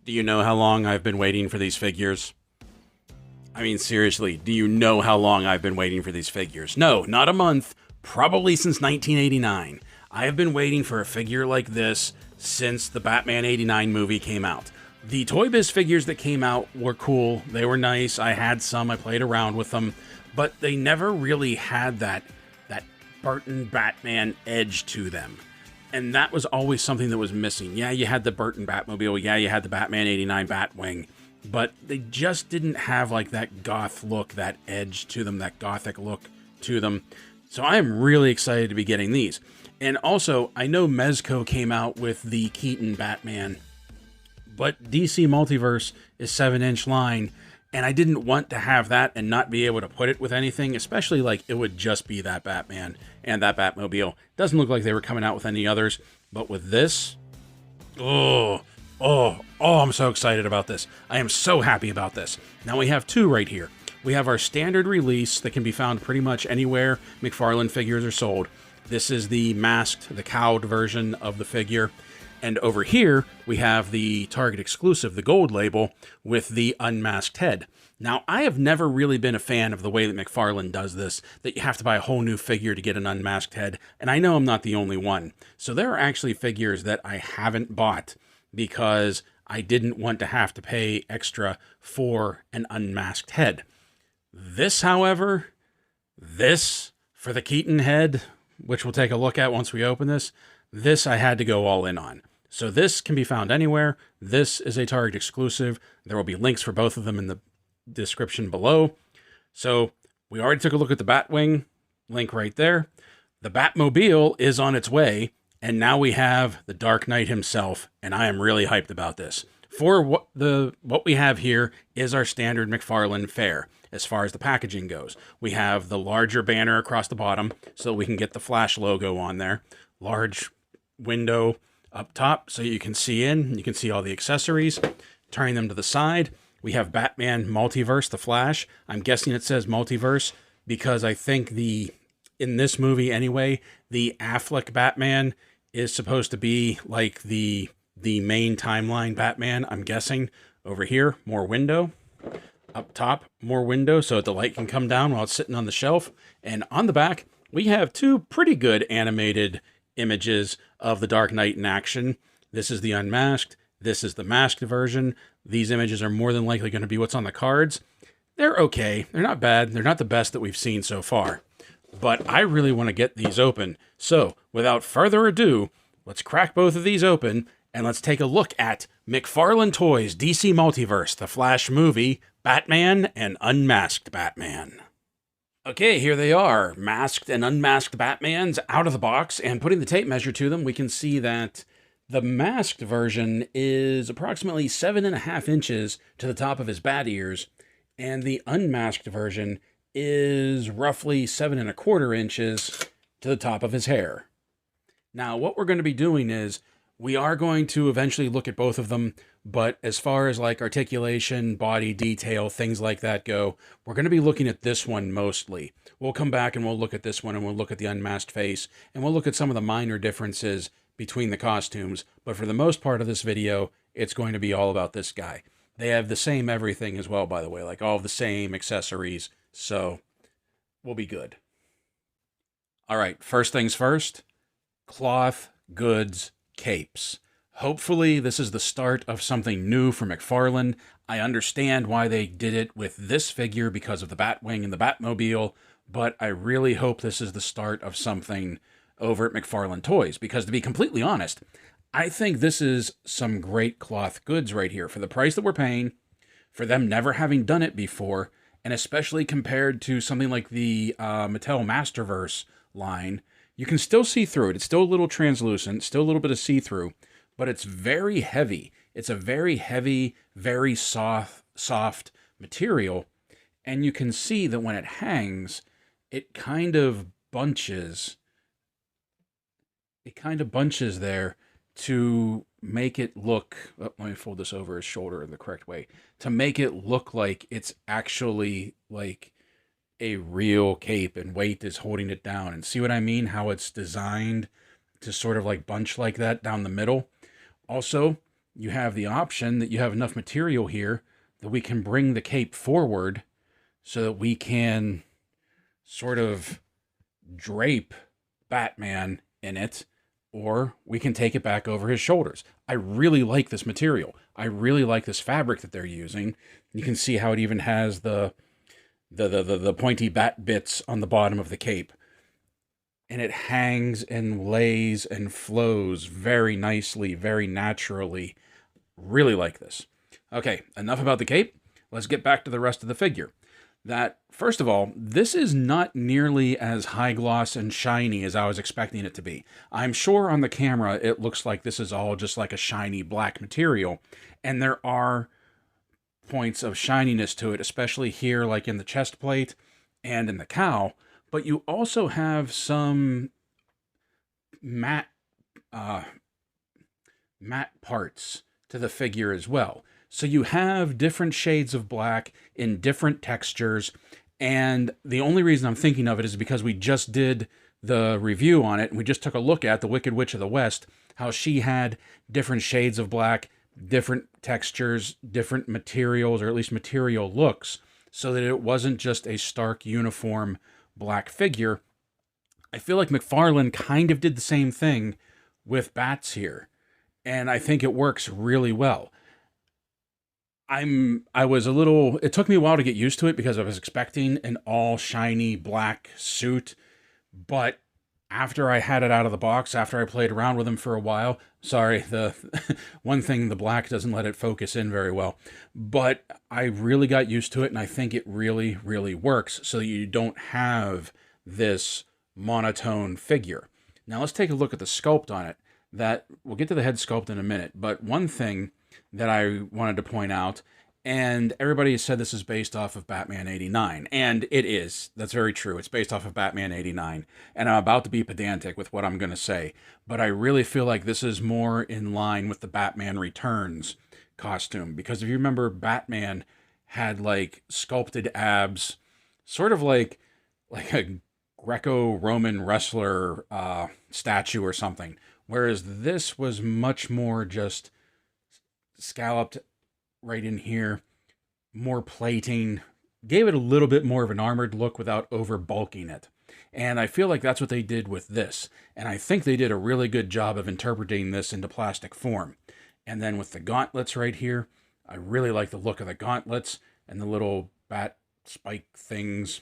Do you know how long I've been waiting for these figures? I mean, seriously, do you know how long I've been waiting for these figures? No, not a month, probably since 1989. I have been waiting for a figure like this since the Batman '89 movie came out. The Toy Biz figures that came out were cool, they were nice, I had some, I played around with them, but they never really had that Burton Batman edge to them. And that was always something that was missing. Yeah, you had the Burton Batmobile, yeah, you had the Batman '89 Batwing, but they just didn't have like that goth look, that edge to them, that gothic look to them. So I am really excited to be getting these. And also, I know Mezco came out with the Keaton Batman, but DC Multiverse is 7-inch line, and I didn't want to have that and not be able to put it with anything, especially like it would just be that Batman and that Batmobile. Doesn't look like they were coming out with any others, but with this, oh, I'm so excited about this. I am so happy about this. Now we have two right here. We have our standard release that can be found pretty much anywhere McFarlane figures are sold. This is the masked, the cowed version of the figure. And over here, we have the Target exclusive, the gold label, with the unmasked head. Now, I have never really been a fan of the way that McFarlane does this, that you have to buy a whole new figure to get an unmasked head, and I know I'm not the only one. So there are actually figures that I haven't bought because I didn't want to have to pay extra for an unmasked head. This, however, this, for the Keaton head, which we'll take a look at once we open this I had to go all in on. So this can be found anywhere. This is a Target exclusive. There will be links for both of them in the description below. So we already took a look at the Batwing, link right there. The Batmobile is on its way, and now we have the Dark Knight himself, and I am really hyped about this. For what we have here is our standard McFarlane fare as far as the packaging goes. We have the larger banner across the bottom so we can get the Flash logo on there. Large window up top so you can see in. You can see all the accessories. Turning them to the side, we have Batman Multiverse, the Flash. I'm guessing it says Multiverse because I think in this movie anyway, the Affleck Batman is supposed to be like the main timeline Batman, I'm guessing. Over here, more window. Up top, more window so the light can come down while it's sitting on the shelf. And on the back, we have two pretty good animated images of the Dark Knight in action. This is the unmasked. This is the masked version. These images are more than likely going to be what's on the cards. They're okay. They're not bad. They're not the best that we've seen so far. But I really want to get these open. So, without further ado, let's crack both of these open and let's take a look at McFarlane Toys DC Multiverse, the Flash movie, Batman and Unmasked Batman. Okay, here they are, masked and unmasked Batmans out of the box, and putting the tape measure to them, we can see that the masked version is approximately 7.5 inches to the top of his bat ears, and the unmasked version is roughly 7.25 inches to the top of his hair. Now, what we're going to be doing is, we are going to eventually look at both of them, but as far as like articulation, body detail, things like that go, we're going to be looking at this one mostly. We'll come back and we'll look at this one and we'll look at the unmasked face and we'll look at some of the minor differences between the costumes. But for the most part of this video, it's going to be all about this guy. They have the same everything as well, by the way, like all of the same accessories. So we'll be good. All right, first things first, cloth goods capes. Hopefully this is the start of something new for McFarlane. I understand why they did it with this figure because of the Batwing and the Batmobile, but I really hope this is the start of something over at McFarlane Toys, because to be completely honest, I think this is some great cloth goods right here for the price that we're paying, for them never having done it before, and especially compared to something like the Mattel Masterverse line. You can still see through it. It's still a little translucent, still a little bit of see-through, but it's very heavy. It's a very heavy, very soft material, and you can see that when it hangs, it kind of bunches. It kind of bunches there to make it look, oh, let me fold this over his shoulder in the correct way, to make it look like it's actually like a real cape and weight is holding it down. And see what I mean? How it's designed to sort of like bunch like that down the middle. Also, you have the option that you have enough material here that we can bring the cape forward so that we can sort of drape Batman in it, or we can take it back over his shoulders. I really like this material. I really like this fabric that they're using. You can see how it even has the pointy bat bits on the bottom of the cape. And it hangs and lays and flows very nicely, very naturally. Really like this. Okay, enough about the cape. Let's get back to the rest of the figure. That, first of all, this is not nearly as high gloss and shiny as I was expecting it to be. I'm sure on the camera it looks like this is all just like a shiny black material, and there are points of shininess to it, especially here like in the chest plate and in the cowl, but you also have some matte parts to the figure as well. So you have different shades of black in different textures, and the only reason I'm thinking of it is because we just did the review on it, and we just took a look at the Wicked Witch of the West, how she had different shades of black, different textures, different materials, or at least material looks, so that it wasn't just a stark uniform black figure. I feel like McFarlane kind of did the same thing with bats here, and I think it works really well. It took me a while to get used to it because I was expecting an all shiny black suit, but after I had it out of the box, after I played around with him for a while, sorry, the one thing, the black doesn't let it focus in very well, but I really got used to it, and I think it really, really works so that you don't have this monotone figure. Now let's take a look at the sculpt on it. We'll get to the head sculpt in a minute, but one thing that I wanted to point out, and everybody has said this is based off of Batman 89, and it is. That's very true. It's based off of Batman 89, and I'm about to be pedantic with what I'm going to say, but I really feel like this is more in line with the Batman Returns costume, because if you remember, Batman had like sculpted abs, sort of like a Greco-Roman wrestler statue or something, whereas this was much more just scalloped right in here, more plating, gave it a little bit more of an armored look without over bulking it. And I feel like that's what they did with this. And I think they did a really good job of interpreting this into plastic form. And then with the gauntlets right here, I really like the look of the gauntlets and the little bat spike things.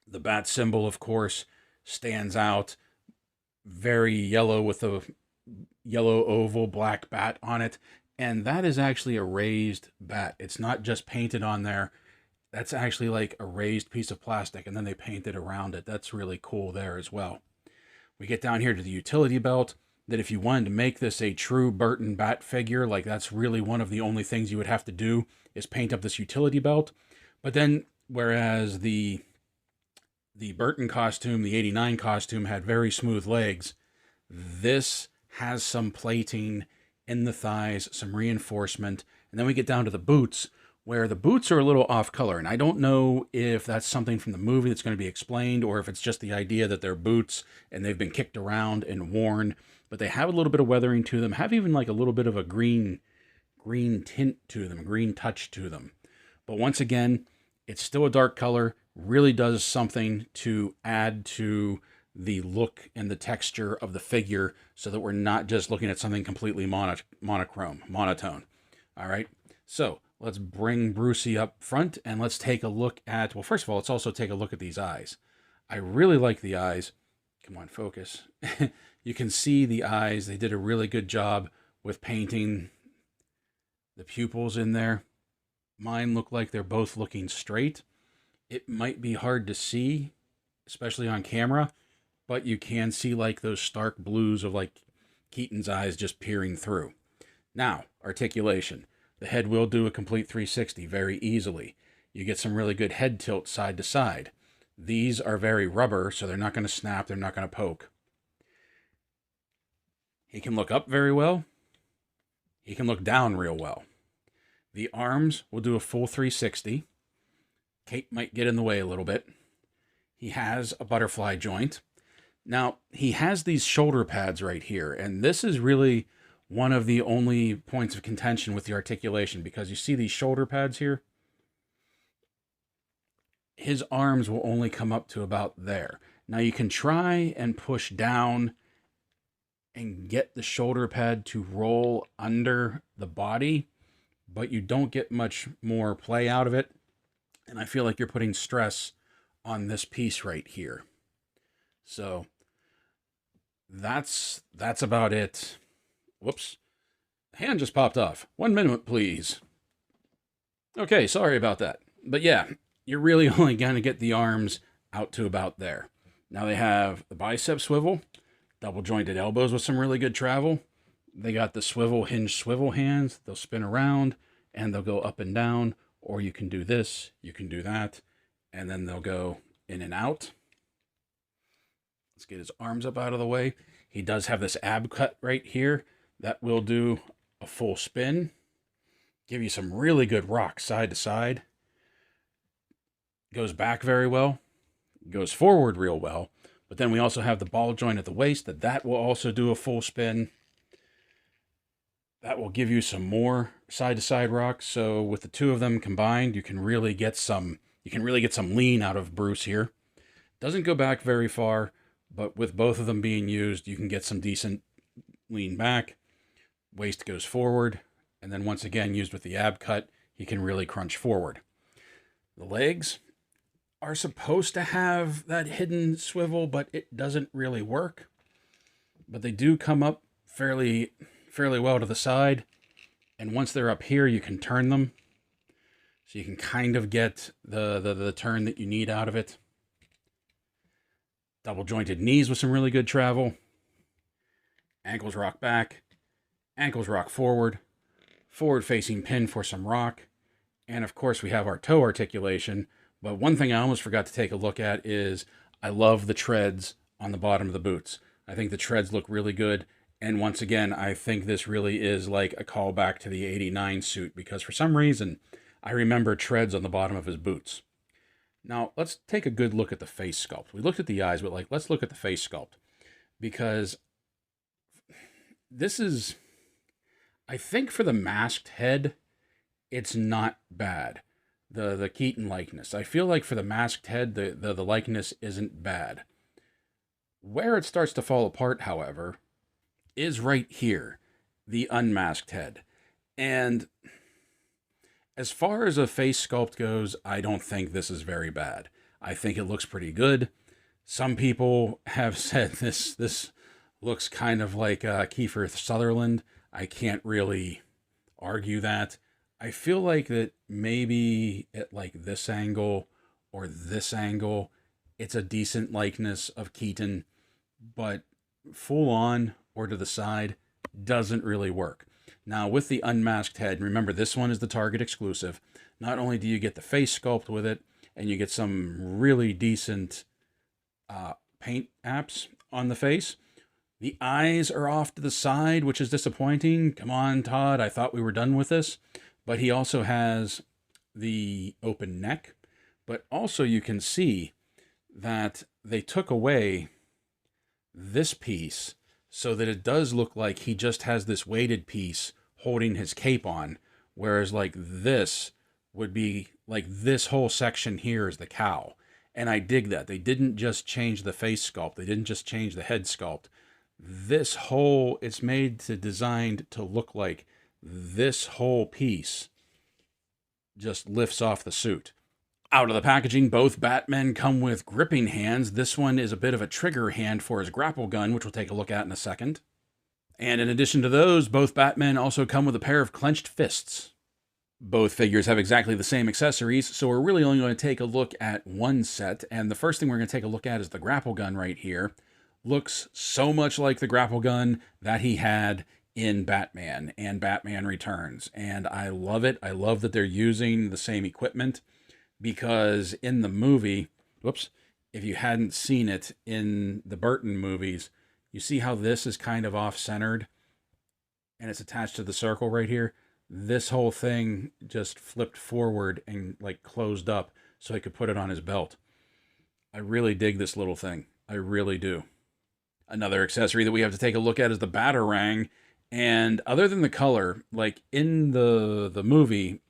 The bat symbol, of course, stands out. Very yellow with a yellow oval black bat on it. And that is actually a raised bat. It's not just painted on there. That's actually like a raised piece of plastic, and then they painted around it. That's really cool there as well. We get down here to the utility belt, that if you wanted to make this a true Burton bat figure, like that's really one of the only things you would have to do is paint up this utility belt. But then, whereas the Burton costume, the 89 costume, had very smooth legs, this has some plating in the thighs, some reinforcement, and then we get down to the boots, where the boots are a little off color, and I don't know if that's something from the movie that's going to be explained, or if it's just the idea that they're boots and they've been kicked around and worn, but they have a little bit of weathering to them, have even like a little bit of a green tint to them, green touch to them. But once again, it's still a dark color, really does something to add to the look and the texture of the figure so that we're not just looking at something completely monotone. All right, so let's bring Brucey up front and let's take a look at, well, first of all, let's also take a look at these eyes. I really like the eyes. Come on, focus. You can see the eyes. They did a really good job with painting the pupils in there. Mine look like they're both looking straight. It might be hard to see, especially on camera, but you can see like those stark blues of like Keaton's eyes just peering through. Now, articulation. The head will do a complete 360 very easily. You get some really good head tilt side to side. These are very rubber, so they're not going to snap, they're not going to poke. He can look up very well. He can look down real well. The arms will do a full 360. Cape might get in the way a little bit. He has a butterfly joint. Now, he has these shoulder pads right here, and this is really one of the only points of contention with the articulation, because you see these shoulder pads here? His arms will only come up to about there. Now you can try and push down and get the shoulder pad to roll under the body, but you don't get much more play out of it. And I feel like you're putting stress on this piece right here. So that's about it. Whoops. Hand just popped off. 1 minute, please. Okay, sorry about that. But yeah, you're really only going to get the arms out to about there. Now they have the bicep swivel, double jointed elbows with some really good travel. They got the hinge swivel hands. They'll spin around and they'll go up and down, or you can do this, you can do that, and then they'll go in and out. Let's get his arms up out of the way. He does have this ab cut right here that will do a full spin, give you some really good rock side to side. Goes back very well, goes forward real well, but then we also have the ball joint at the waist that will also do a full spin. That will give you some more side to side rock. So with the two of them combined, you can really get some lean out of Bruce here. Doesn't go back very far, but with both of them being used, you can get some decent lean back. Waist goes forward, and then once again, used with the ab cut, he can really crunch forward. The legs are supposed to have that hidden swivel, but it doesn't really work. But they do come up fairly well to the side, and once they're up here, you can turn them, so you can kind of get the turn that you need out of it. Double jointed knees with some really good travel. Ankles rock back, ankles rock forward, forward facing pin for some rock, and of course we have our toe articulation. But one thing I almost forgot to take a look at is I love the treads on the bottom of the boots. I think the treads look really good. And once again, I think this really is like a callback to the '89 suit, because for some reason, I remember treads on the bottom of his boots. Now, let's take a good look at the face sculpt. We looked at the eyes, but let's look at the face sculpt. Because this is, I think for the masked head, it's not bad. The Keaton likeness. I feel like for the masked head, the likeness isn't bad. Where it starts to fall apart, however, is right here, the unmasked head. And as far as a face sculpt goes, I don't think this is very bad. I think it looks pretty good. Some people have said this looks kind of like Kiefer Sutherland. I can't really argue that. I feel like that maybe at like this angle or this angle, it's a decent likeness of Keaton, but full on or to the side doesn't really work. Now with the unmasked head, remember this one is the Target exclusive. Not only do you get the face sculpt with it, and you get some really decent paint apps on the face, the eyes are off to the side, which is disappointing. Come on, Todd, I thought we were done with this. But he also has the open neck. But also you can see that they took away this piece so that it does look like he just has this weighted piece holding his cape on. Whereas like this would be like this whole section here is the cowl. And I dig that. They didn't just change the face sculpt. They didn't just change the head sculpt. This whole, it's designed to look like this whole piece just lifts off the suit. Out of the packaging, both Batmen come with gripping hands. This one is a bit of a trigger hand for his grapple gun, which we'll take a look at in a second. And in addition to those, both Batmen also come with a pair of clenched fists. Both figures have exactly the same accessories, so we're really only going to take a look at one set. And the first thing we're going to take a look at is the grapple gun right here. Looks so much like the grapple gun that he had in Batman and Batman Returns. And I love it. I love that they're using the same equipment, because in the movie, if you hadn't seen it in the Burton movies, you see how this is kind of off-centered and it's attached to the circle right here. This whole thing just flipped forward and like closed up so he could put it on his belt. I really dig this little thing. I really do. Another accessory that we have to take a look at is the Batarang. And other than the color, like in the movie,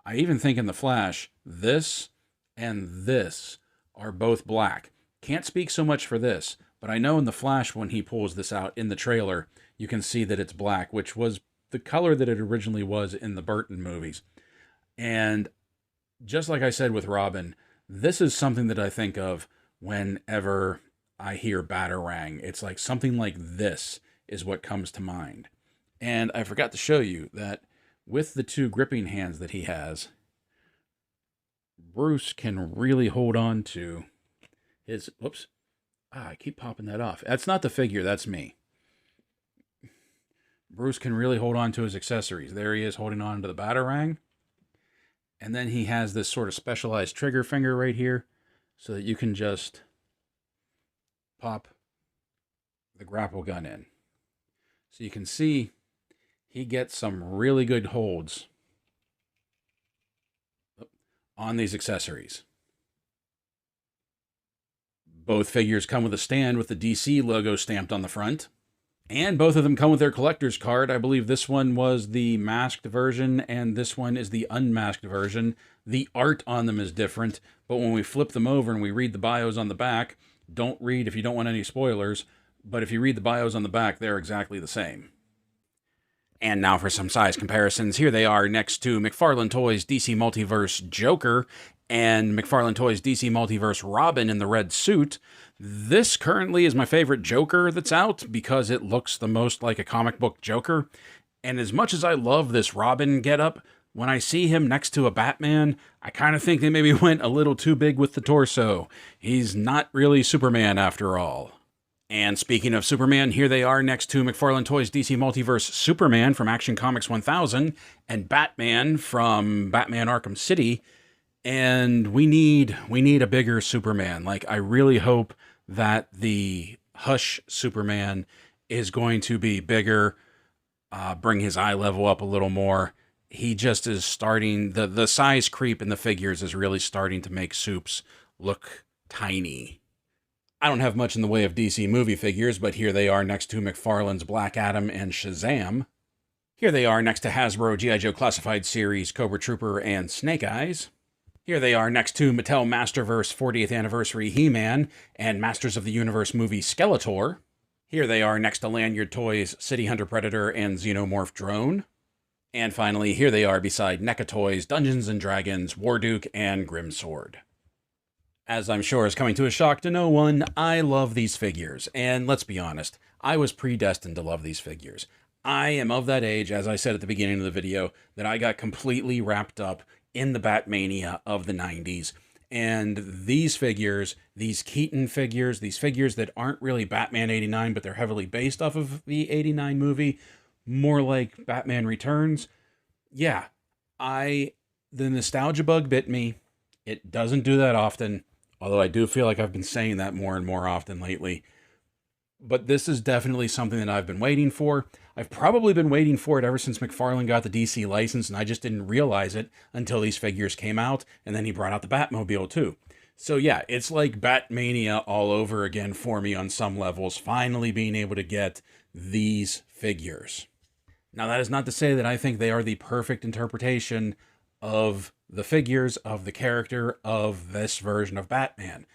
I even think in the Flash, this and this are both black. Can't speak so much for this, but I know in the Flash when he pulls this out in the trailer, you can see that it's black, which was the color that it originally was in the Burton movies. And just like I said with Robin, this is something that I think of whenever I hear Batarang. It's like something like this is what comes to mind. And I forgot to show you that with the two gripping hands that he has, Bruce can really hold on to his... Whoops. I keep popping that off. That's not the figure, that's me. Bruce can really hold on to his accessories. There he is holding on to the Batarang. And then he has this sort of specialized trigger finger right here so that you can just pop the grapple gun in. So you can see he gets some really good holds on these accessories. Both figures come with a stand with the DC logo stamped on the front. And both of them come with their collector's card. I believe this one was the masked version, and this one is the unmasked version. The art on them is different, but when we flip them over and we read the bios on the back, don't read if you don't want any spoilers, but if you read the bios on the back, they're exactly the same. And now for some size comparisons. Here they are next to McFarlane Toys DC Multiverse Joker and McFarlane Toys DC Multiverse Robin in the red suit. This currently is my favorite Joker that's out because it looks the most like a comic book Joker. And as much as I love this Robin getup, when I see him next to a Batman, I kind of think they maybe went a little too big with the torso. He's not really Superman after all. And speaking of Superman, here they are next to McFarlane Toys DC Multiverse Superman from Action Comics 1000 and Batman from Batman Arkham City. And we need a bigger Superman. Like, I really hope that the Hush Superman is going to be bigger, bring his eye level up a little more. He just is starting, the size creep in the figures is really starting to make Supes look tiny. I don't have much in the way of DC movie figures, but here they are next to McFarlane's Black Adam and Shazam. Here they are next to Hasbro G.I. Joe Classified Series, Cobra Trooper, and Snake Eyes. Here they are next to Mattel Masterverse 40th Anniversary He-Man and Masters of the Universe movie Skeletor. Here they are next to Lanyard Toys City Hunter Predator and Xenomorph Drone. And finally, here they are beside NECA Toys Dungeons & Dragons Warduke and Grimsword. As I'm sure is coming to a shock to no one, I love these figures. And let's be honest, I was predestined to love these figures. I am of that age, as I said at the beginning of the video, that I got completely wrapped up in the Batmania of the 90s. And these figures, these Keaton figures, these figures that aren't really Batman 89, but they're heavily based off of the 89 movie, more like Batman Returns. Yeah, the nostalgia bug bit me. It doesn't do that often, although I do feel like I've been saying that more and more often lately. But this is definitely something that I've been waiting for. I've probably been waiting for it ever since McFarlane got the DC license, and I just didn't realize it until these figures came out, and then he brought out the Batmobile too. So yeah, it's like Batmania all over again for me on some levels, finally being able to get these figures. Now, that is not to say that I think they are the perfect interpretation of the figures, of the character, of this version of Batman.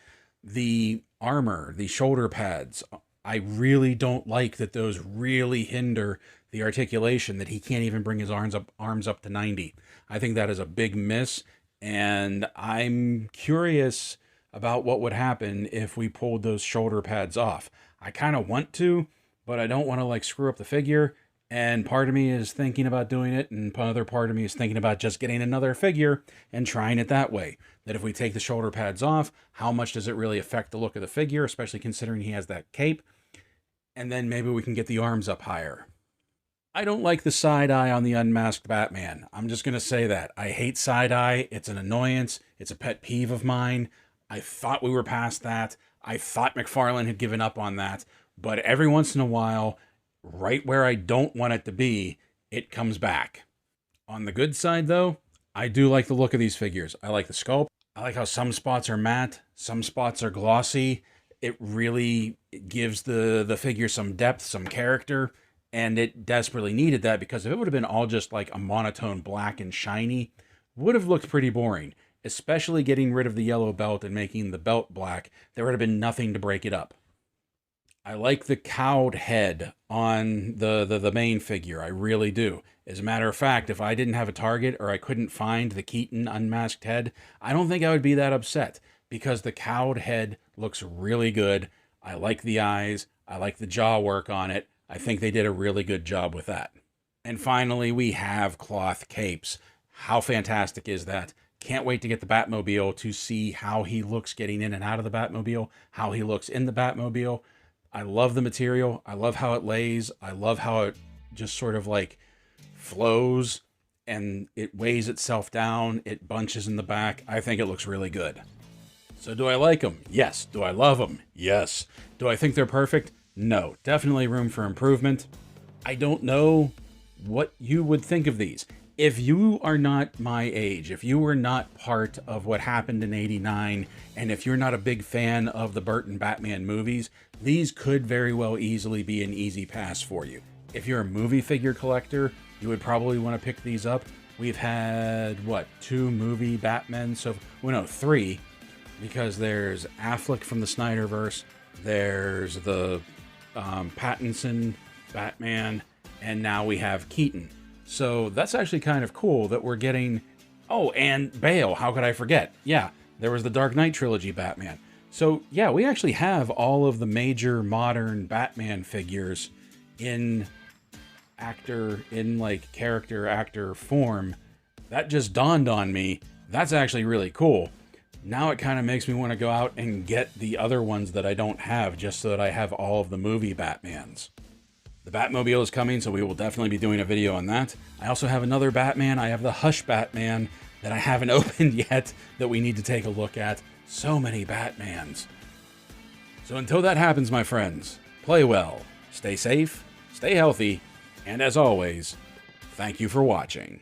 The armor, the shoulder pads, I really don't like that those really hinder the articulation, that he can't even bring his arms up to 90. I think that is a big miss, and I'm curious about what would happen if we pulled those shoulder pads off. I kind of want to, but I don't want to like screw up the figure, and part of me is thinking about doing it, and another part of me is thinking about just getting another figure and trying it that way. That if we take the shoulder pads off, how much does it really affect the look of the figure, especially considering he has that cape? And then maybe we can get the arms up higher. I don't like the side-eye on the unmasked Batman. I'm just going to say that. I hate side-eye. It's an annoyance. It's a pet peeve of mine. I thought we were past that. I thought McFarlane had given up on that. But every once in a while, right where I don't want it to be, it comes back. On the good side, though, I do like the look of these figures. I like the sculpt. I like how some spots are matte, some spots are glossy. It really gives the figure some depth, some character, And it desperately needed that, because if it would have been all just like a monotone black and shiny, would have looked pretty boring. Especially getting rid of the yellow belt and making the belt black, there would have been nothing to break it up. I like the cowed head on the main figure. I really do. As a matter of fact, if I didn't have a target or I couldn't find the Keaton unmasked head, I don't think I would be that upset, because the cowed head looks really good. I like the eyes. I like the jaw work on it. I think they did a really good job with that. And finally, we have cloth capes. How fantastic is that? Can't wait to get the Batmobile to see how he looks getting in and out of the Batmobile, how he looks in the Batmobile. I love the material. I love how it lays. I love how it just sort of like flows and it weighs itself down. It bunches in the back. I think it looks really good. So do I like them? Yes. Do I love them? Yes. Do I think they're perfect? No. Definitely room for improvement. I don't know what you would think of these. If you are not my age, if you were not part of what happened in '89, and if you're not a big fan of the Burton Batman movies, these could very well easily be an easy pass for you. If you're a movie figure collector, you would probably want to pick these up. We've had, what, 2 movie Batmen? So, well, no, 3, because there's Affleck from the Snyderverse, there's the Pattinson Batman, and now we have Keaton. So that's actually kind of cool that we're getting... Oh, and Bale, how could I forget? Yeah, there was the Dark Knight trilogy Batman. So yeah, we actually have all of the major modern Batman figures in character actor form. That just dawned on me. That's actually really cool. Now it kind of makes me want to go out and get the other ones that I don't have, just so that I have all of the movie Batmans. The Batmobile is coming, so we will definitely be doing a video on that. I also have another Batman. I have the Hush Batman that I haven't opened yet that we need to take a look at. So many Batmans. So until that happens, my friends, play well, stay safe, stay healthy, and as always, thank you for watching.